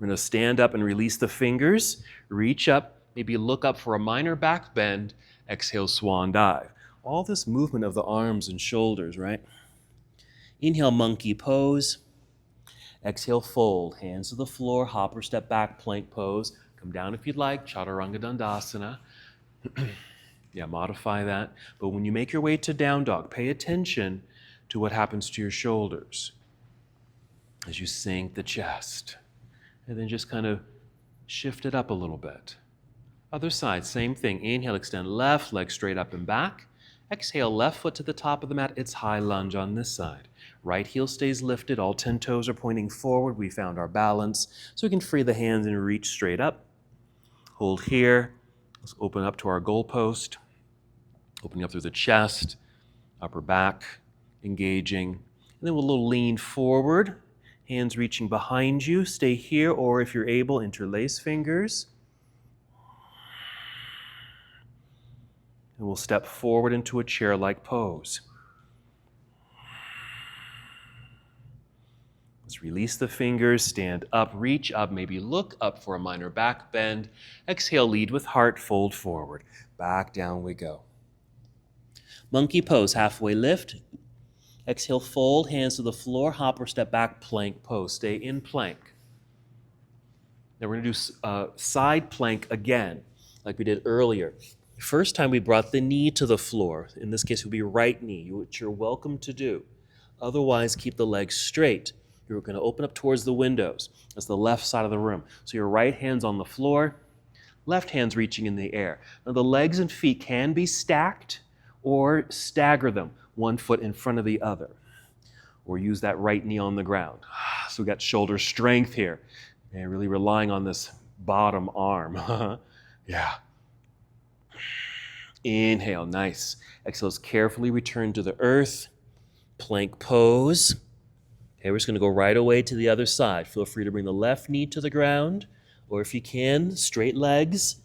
to stand up and release the fingers. Reach up. Maybe look up for a minor back bend. Exhale, swan dive. All this movement of the arms and shoulders, right? Inhale, monkey pose. Exhale, fold. Hands to the floor, hop or step back, plank pose. Come down if you'd like, Chaturanga Dandasana. Yeah, modify that. But when you make your way to down dog, pay attention to what happens to your shoulders as you sink the chest. And then just kind of shift it up a little bit. Other side, same thing. Inhale, extend left leg straight up and back. Exhale, left foot to the top of the mat. It's high lunge on this side. Right heel stays lifted. All 10 toes are pointing forward. We found our balance. So we can free the hands and reach straight up. Hold here. Let's open up to our goalpost. Opening up through the chest, upper back, engaging. And then we'll lean forward. Hands reaching behind you. Stay here, or if you're able, interlace fingers. And we'll step forward into a chair-like pose. Let's release the fingers, stand up, reach up, maybe look up for a minor back bend. Exhale, lead with heart, fold forward. Back down we go. Monkey pose, halfway lift. Exhale, fold, hands to the floor, hop or step back, plank pose. Stay in plank. Now we're going to do side plank again, like we did earlier. First time we brought the knee to the floor. In this case, it would be right knee, which you're welcome to do. Otherwise, keep the legs straight. You're going to open up towards the windows. That's the left side of the room. So your right hand's on the floor, left hand's reaching in the air. Now the legs and feet can be stacked or stagger them, one foot in front of the other. Or use that right knee on the ground. So we got shoulder strength here. And really relying on this bottom arm. Yeah. Inhale, nice. Exhale, carefully return to the earth. Plank pose. Okay, we're just going to go right away to the other side. Feel free to bring the left knee to the ground, or if you can, straight legs.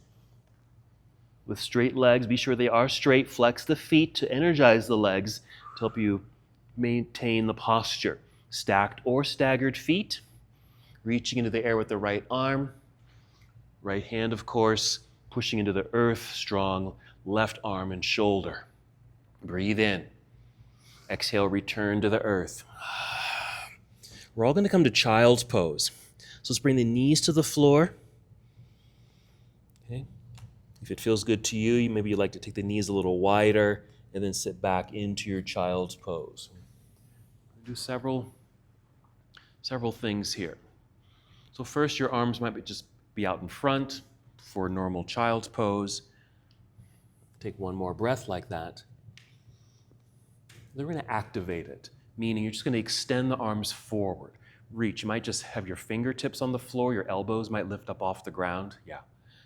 With straight legs, be sure they are straight. Flex the feet to energize the legs to help you maintain the posture. Stacked or staggered feet. Reaching into the air with the right arm. Right hand, of course, pushing into the earth, strong left arm and shoulder. Breathe in. Exhale, return to the earth. We're all going to come to child's pose. So let's bring the knees to the floor. Okay. If it feels good to you, maybe you'd like to take the knees a little wider and then sit back into your child's pose. We'll do several things here. So first, your arms might just be out in front for a normal child's pose. Take one more breath like that. Then we're going to activate it, meaning you're just going to extend the arms forward. Reach. You might just have your fingertips on the floor. Your elbows might lift up off the ground. Yeah.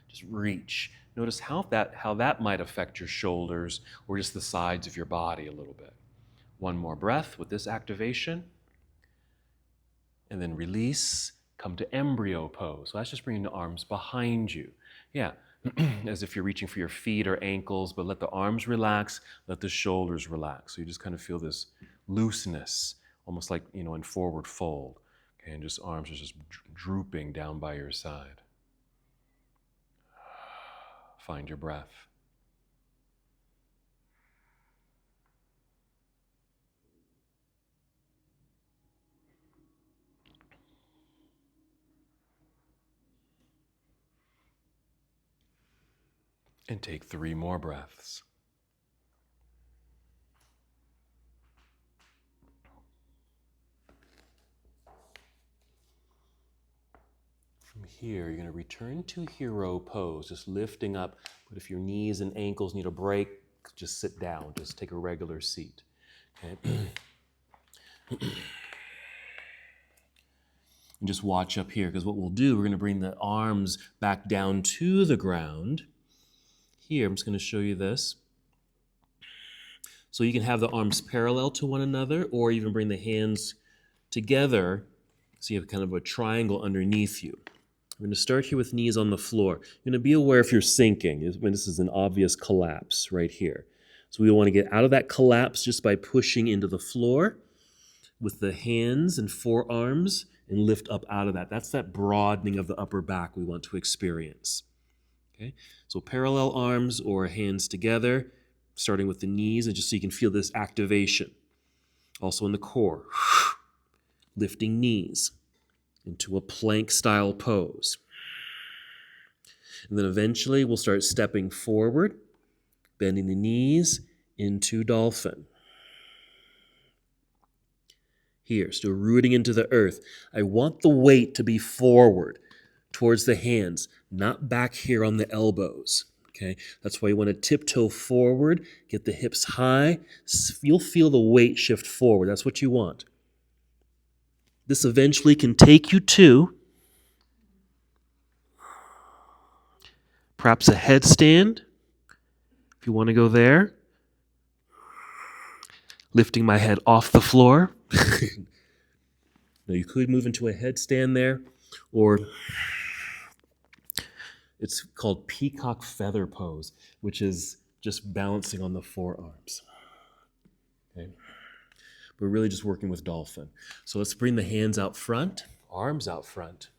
Just reach. Notice how that might affect your shoulders or just the sides of your body a little bit. One more breath with this activation. And then release. Come to embryo pose. So that's just bringing the arms behind you. Yeah. As if you're reaching for your feet or ankles, but let the arms relax, let the shoulders relax. So you just kind of feel this looseness, almost like, in forward fold. Okay, and just arms are just drooping down by your side. Find your breath. And take 3 more breaths. From here, you're going to return to hero pose, just lifting up. But if your knees and ankles need a break, just sit down. Just take a regular seat. Okay? And just watch up here, because what we'll do, we're going to bring the arms back down to the ground. Here, I'm just going to show you this. So you can have the arms parallel to one another, or even bring the hands together so you have kind of a triangle underneath you. We're going to start here with knees on the floor. You're going to be aware if you're sinking. This is an obvious collapse right here. So we want to get out of that collapse just by pushing into the floor with the hands and forearms and lift up out of that. That's that broadening of the upper back we want to experience. Okay? So parallel arms or hands together, starting with the knees, and just so you can feel this activation. Also in the core. Lifting knees. into a plank style pose. And then eventually we'll start stepping forward, bending the knees into dolphin. Here, still rooting into the earth. I want the weight to be forward towards the hands, not back here on the elbows. Okay, that's why you want to tiptoe forward, get the hips high. You'll feel the weight shift forward. That's what you want. This eventually can take you to perhaps a headstand, if you want to go there. Lifting my head off the floor. Now you could move into a headstand there, or it's called peacock feather pose, which is just balancing on the forearms. Okay. We're really just working with dolphin. So let's bring the hands out front, arms out front.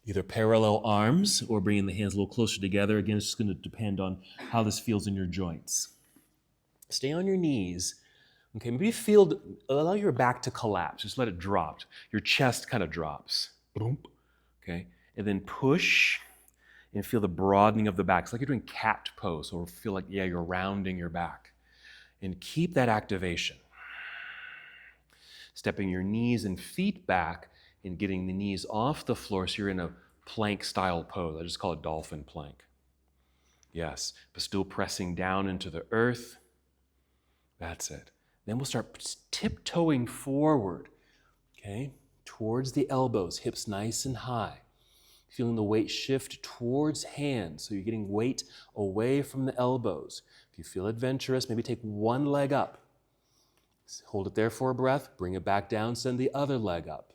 Either parallel arms or bringing the hands a little closer together. Again, it's just going to depend on how this feels in your joints. Stay on your knees. Okay, maybe allow your back to collapse. Just let it drop. Your chest kind of drops. Boom. Okay, and then push and feel the broadening of the back. It's like you're doing cat pose, or feel like, you're rounding your back. And keep that activation. Stepping your knees and feet back and getting the knees off the floor so you're in a plank style pose. I just call it dolphin plank. Yes, but still pressing down into the earth. That's it. Then we'll start tiptoeing forward, okay, towards the elbows, hips nice and high. Feeling the weight shift towards hands, so you're getting weight away from the elbows. If you feel adventurous, maybe take one leg up. Hold it there for a breath, bring it back down, send the other leg up.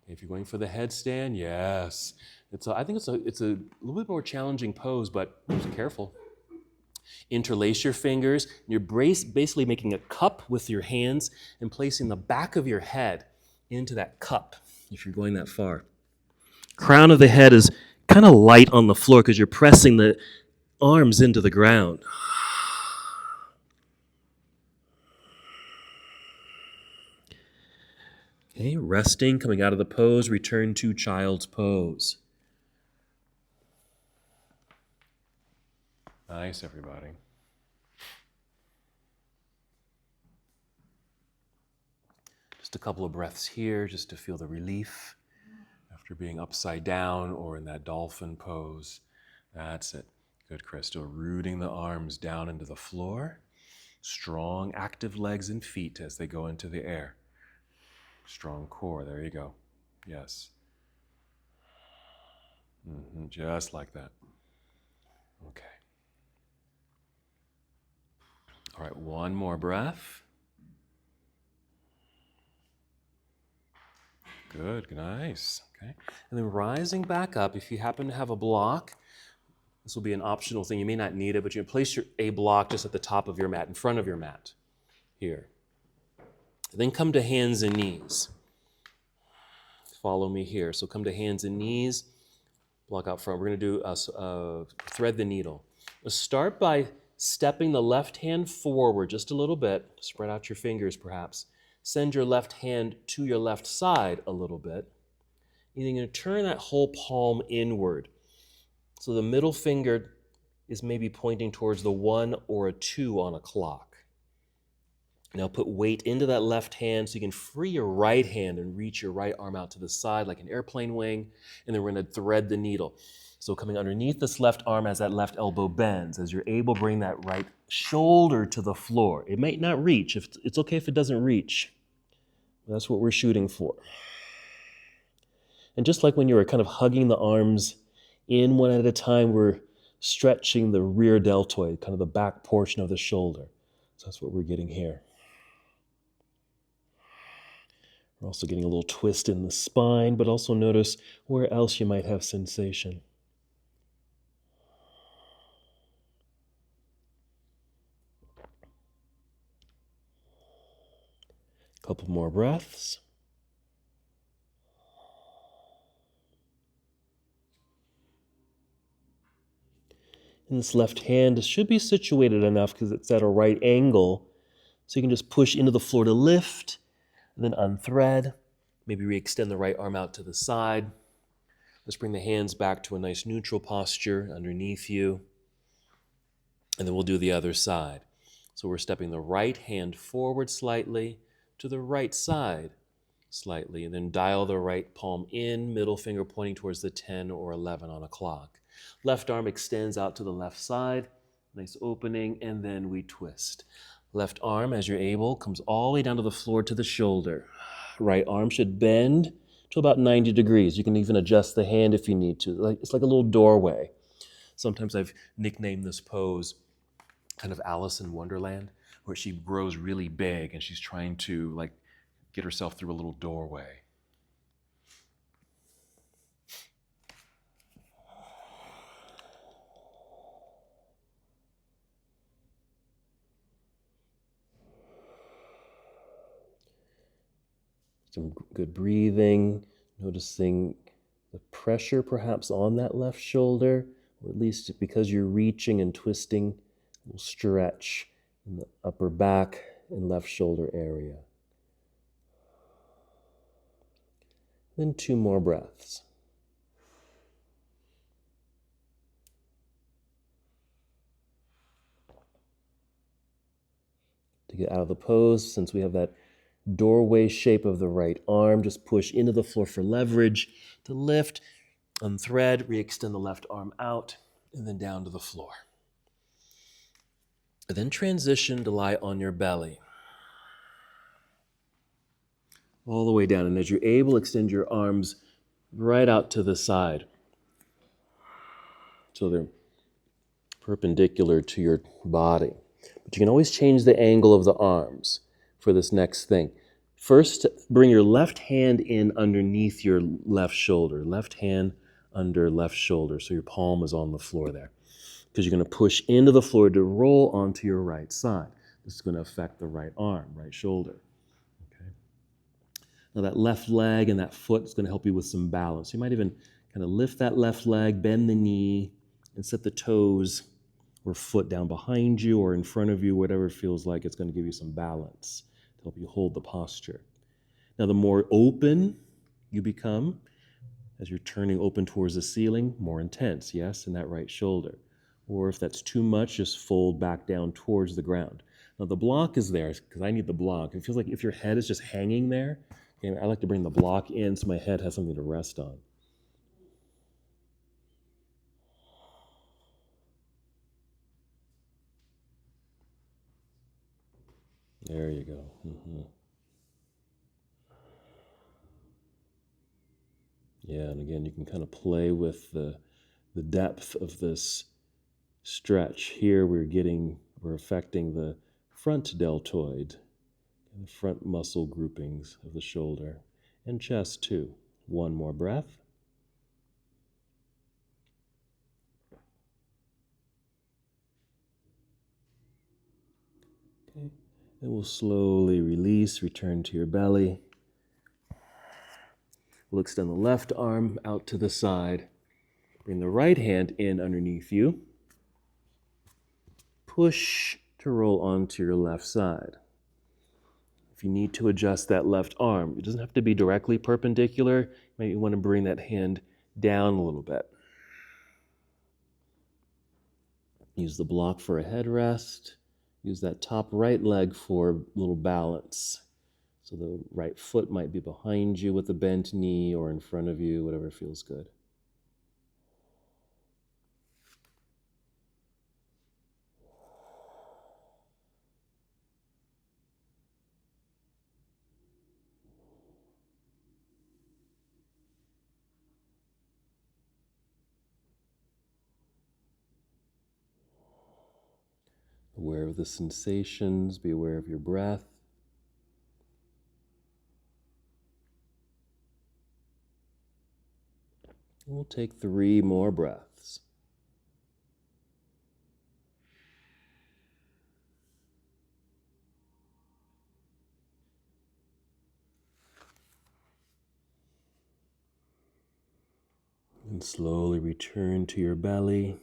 If you're going for the headstand, yes. I think it's a little bit more challenging pose, but just careful. Interlace your fingers. You're basically making a cup with your hands and placing the back of your head into that cup, if you're going that far. Crown of the head is kind of light on the floor because you're pressing the arms into the ground. Okay, resting, coming out of the pose, return to child's pose. Nice, everybody. Just a couple of breaths here just to feel the relief after being upside down or in that dolphin pose. That's it. Good, Chris. Still rooting the arms down into the floor. Strong, active legs and feet as they go into the air. Strong core. There you go. Yes. Just like that. Okay. All right, one more breath. Good, nice. Okay. And then rising back up, if you happen to have a block, this will be an optional thing. You may not need it, but you can place a block just at the top of your mat, in front of your mat. Here. Then come to hands and knees. Follow me here. So come to hands and knees, block out front. We're going to do thread the needle. Let's start by stepping the left hand forward just a little bit. Spread out your fingers perhaps. Send your left hand to your left side a little bit. And you're going to turn that whole palm inward. So the middle finger is maybe pointing towards the 1 or a 2 on a clock. Now put weight into that left hand so you can free your right hand and reach your right arm out to the side like an airplane wing. And then we're going to thread the needle. So coming underneath this left arm as that left elbow bends. As you're able, bring that right shoulder to the floor. It might not reach. It's okay if it doesn't reach. That's what we're shooting for. And just like when you were kind of hugging the arms in one at a time, we're stretching the rear deltoid, kind of the back portion of the shoulder. So that's what we're getting here. We're also getting a little twist in the spine, but also notice where else you might have sensation. Couple more breaths. And this left hand should be situated enough because it's at a right angle. So you can just push into the floor to lift, then unthread, Maybe re-extend the right arm out to the side. Let's bring the hands back to a nice neutral posture underneath you. And then we'll do the other side. So we're stepping the right hand forward slightly to the right side slightly, and then dial the right palm in, middle finger pointing towards the 10 or 11 on a clock. Left arm extends out to the left side, nice opening, and then we twist. Left arm, as you're able, comes all the way down to the floor to the shoulder. Right arm should bend to about 90 degrees. You can even adjust the hand if you need to. It's like a little doorway. Sometimes I've nicknamed this pose kind of Alice in Wonderland, where she grows really big and she's trying to get herself through a little doorway. Some good breathing, noticing the pressure perhaps on that left shoulder, or at least because you're reaching and twisting, a little stretch in the upper back and left shoulder area. Then 2 more breaths. To get out of the pose, since we have that doorway shape of the right arm, just push into the floor for leverage to lift, unthread, re-extend the left arm out, and then down to the floor. And then transition to lie on your belly. All the way down, and as you're able, extend your arms right out to the side. So they're perpendicular to your body. But you can always change the angle of the arms for this next thing. First, bring your left hand in underneath your left shoulder. Left hand under left shoulder, so your palm is on the floor there. Because you're going to push into the floor to roll onto your right side. This is going to affect the right arm, right shoulder. Okay. Now that left leg and that foot is going to help you with some balance. You might even kind of lift that left leg, bend the knee, and set the toes or foot down behind you or in front of you, whatever feels like it's going to give you some balance to help you hold the posture. Now, the more open you become, as you're turning open towards the ceiling, more intense, yes, in that right shoulder. Or if that's too much, just fold back down towards the ground. Now, the block is there because I need the block. It feels like if your head is just hanging there, okay, I like to bring the block in so my head has something to rest on. There you go. Mm-hmm. Yeah, and again, you can kind of play with the depth of this stretch. Here we're affecting the front deltoid, the front muscle groupings of the shoulder, and chest too. 1 more breath. Okay, then we'll slowly release, return to your belly. We'll extend the left arm out to the side. Bring the right hand in underneath you. Push to roll onto your left side. If you need to adjust that left arm, it doesn't have to be directly perpendicular. Maybe you want to bring that hand down a little bit. Use the block for a headrest. Use that top right leg for a little balance. So the right foot might be behind you with a bent knee or in front of you, whatever feels good. Aware of the sensations, be aware of your breath. We'll take 3 more breaths. And slowly return to your belly.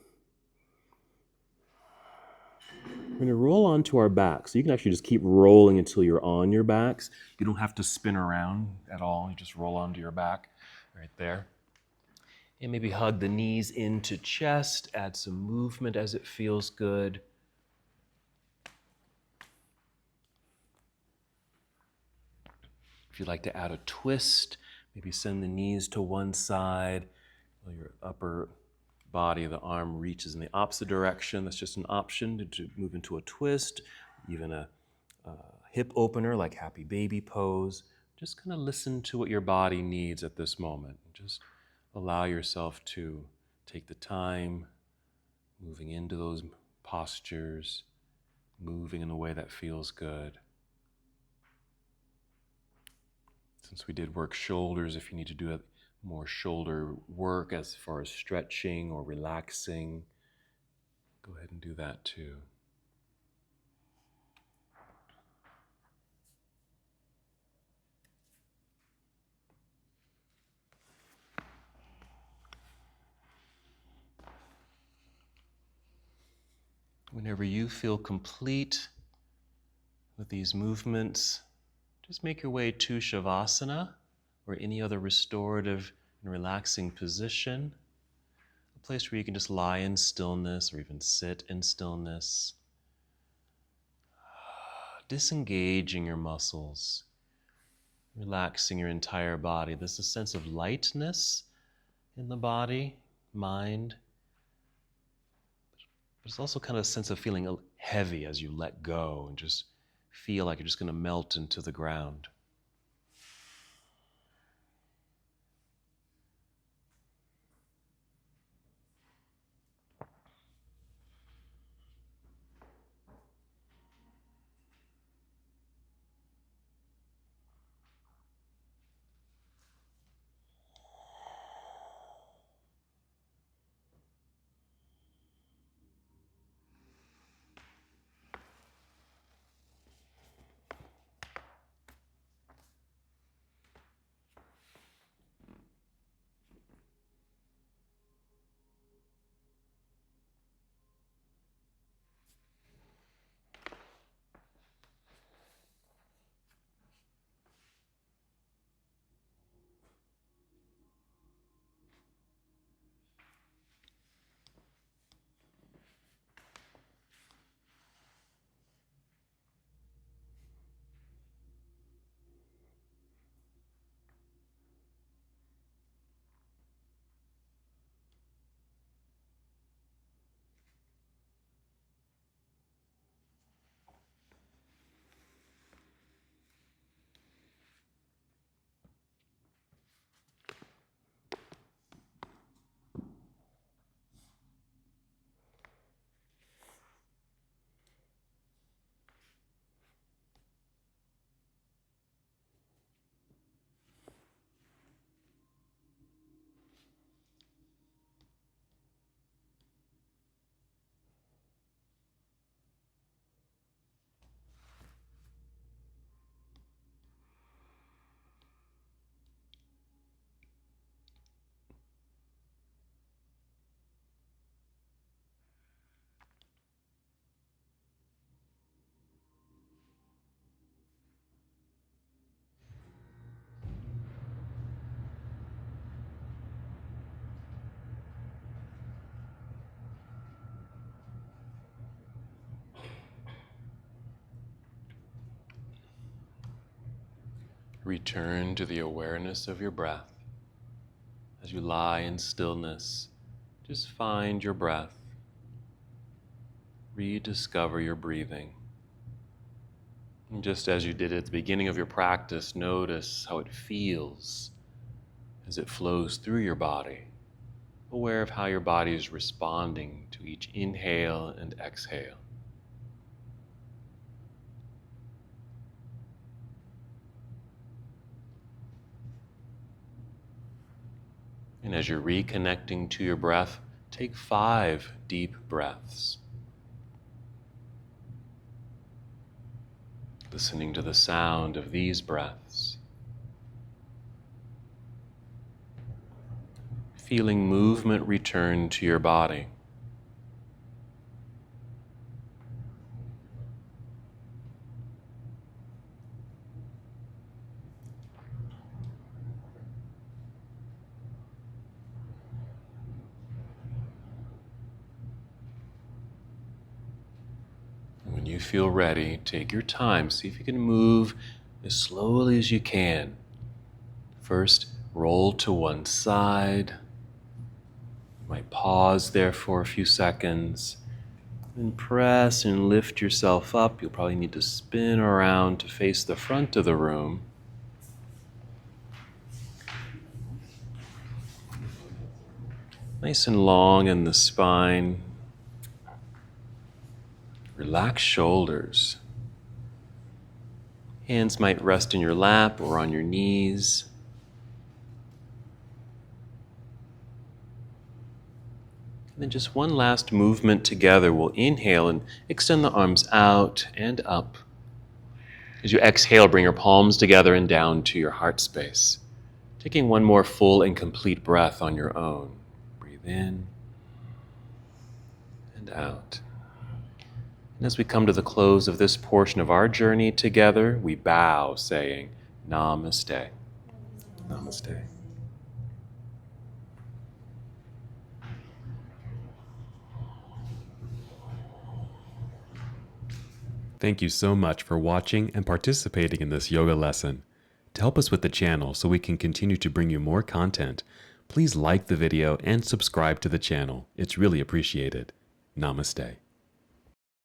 We're going to roll onto our backs. So you can actually just keep rolling until you're on your backs. You don't have to spin around at all. You just roll onto your back right there. And maybe hug the knees into chest. Add some movement as it feels good. If you'd like to add a twist, maybe send the knees to one side. While your upper body of the arm reaches in the opposite direction. That's just an option to move into a twist, even a hip opener like happy baby pose. Just kind of listen to what your body needs at this moment. Just allow yourself to take the time, moving into those postures, moving in a way that feels good. Since we did work shoulders, if you need to do more shoulder work as far as stretching or relaxing, go ahead and do that too. Whenever you feel complete with these movements, just make your way to Shavasana or any other restorative and relaxing position, a place where you can just lie in stillness or even sit in stillness, disengaging your muscles, relaxing your entire body. There's a sense of lightness in the body, mind. There's also kind of a sense of feeling heavy as you let go and just feel like you're just going to melt into the ground. Return to the awareness of your breath. As you lie in stillness, just find your breath. Rediscover your breathing. And just as you did at the beginning of your practice, notice how it feels as it flows through your body, aware of how your body is responding to each inhale and exhale. And as you're reconnecting to your breath, take 5 deep breaths. Listening to the sound of these breaths. Feeling movement return to your body. you feel ready, take your time. See if you can move as slowly as you can. First, roll to one side. You might pause there for a few seconds. Then press and lift yourself up. You'll probably need to spin around to face the front of the room. Nice and long in the spine. Relax shoulders. Hands might rest in your lap or on your knees. And then just one last movement together. We'll inhale and extend the arms out and up. As you exhale, bring your palms together and down to your heart space. Taking one more full and complete breath on your own. Breathe in and out. And as we come to the close of this portion of our journey together, we bow, saying, Namaste. Namaste. Thank you so much for watching and participating in this yoga lesson. To help us with the channel so we can continue to bring you more content, please like the video and subscribe to the channel. It's really appreciated. Namaste.